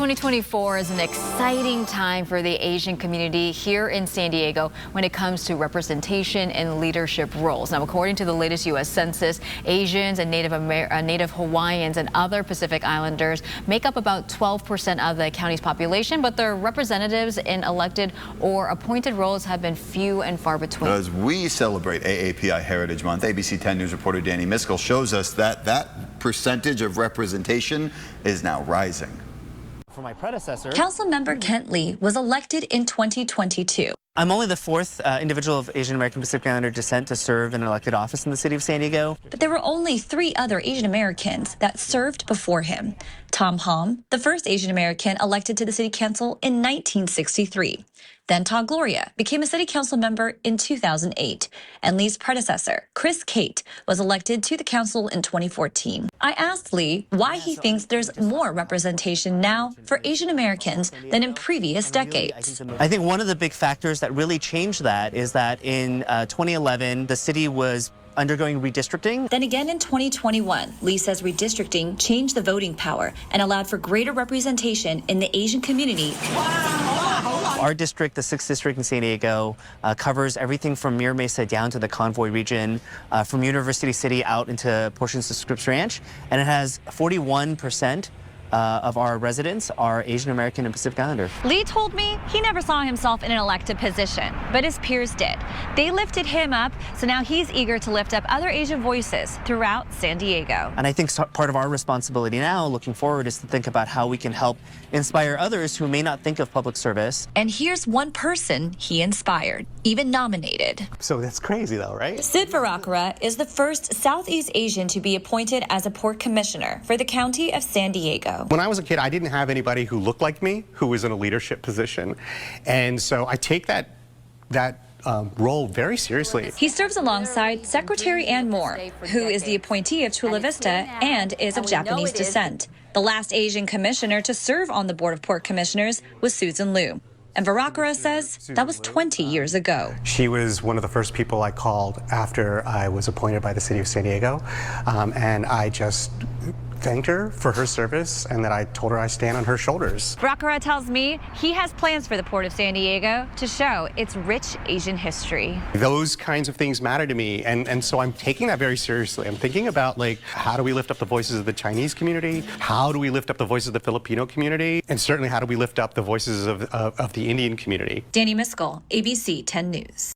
2024 is an exciting time for the Asian community here in San Diego when it comes to representation and leadership roles. Now, according to the latest U.S. Census, Asians and Native Hawaiians and other Pacific Islanders make up about 12% of the county's population, but their representatives in elected or appointed roles have been few and far between. As we celebrate AAPI Heritage Month, ABC 10 News reporter Dani Miskell shows us that percentage of representation is now rising. For my predecessor, Councilmember Kent Lee was elected in 2022. I'm only the fourth individual of Asian American Pacific Islander descent to serve in an elected office in the city of San Diego. But there were only 3 other Asian Americans that served before him. Tom Hom, the first Asian American elected to the city council in 1963. Then Todd Gloria became a city council member in 2008. And Lee's predecessor, Chris Cate, was elected to the council in 2014. I asked Lee why he thinks there's more representation now for Asian Americans than in previous decades. I think one of the big factors that really changed that is that in 2011, the city was undergoing redistricting. Then again in 2021, Lee says redistricting changed the voting power and allowed for greater representation in the Asian community. Our district, the 6th district in San Diego, covers everything from Mira Mesa down to the Convoy region, from University City out into portions of Scripps Ranch, and it has 41% of our residents are Asian American and Pacific Islander. Lee told me he never saw himself in an elected position, but his peers did. They lifted him up, so now he's eager to lift up other Asian voices throughout San Diego. And I think part of our responsibility now, looking forward, is to think about how we can help inspire others who may not think of public service. And here's one person he inspired, even nominated. So that's crazy though, right? Sid Varakara is the first Southeast Asian to be appointed as a port commissioner for the county of San Diego. When I was a kid, I didn't have anybody who looked like me who was in a leadership position. And so I take that role very seriously. He serves alongside Secretary Ann Moore, who is the appointee of Chula Vista and is of Japanese descent. The last Asian commissioner to serve on the Board of Port Commissioners was Susan Liu. And Varakara says that was 20 years ago. She was one of the first people I called after I was appointed by the city of San Diego. And I just thanked her for her service and that I told her I stand on her shoulders. Varakara tells me he has plans for the Port of San Diego to show its rich Asian history. Those kinds of things matter to me, and so I'm taking that very seriously. I'm thinking about, like, how do we lift up the voices of the Chinese community? How do we lift up the voices of the Filipino community? And certainly, how do we lift up the voices of the Indian community? Dani Miskell, ABC 10 News.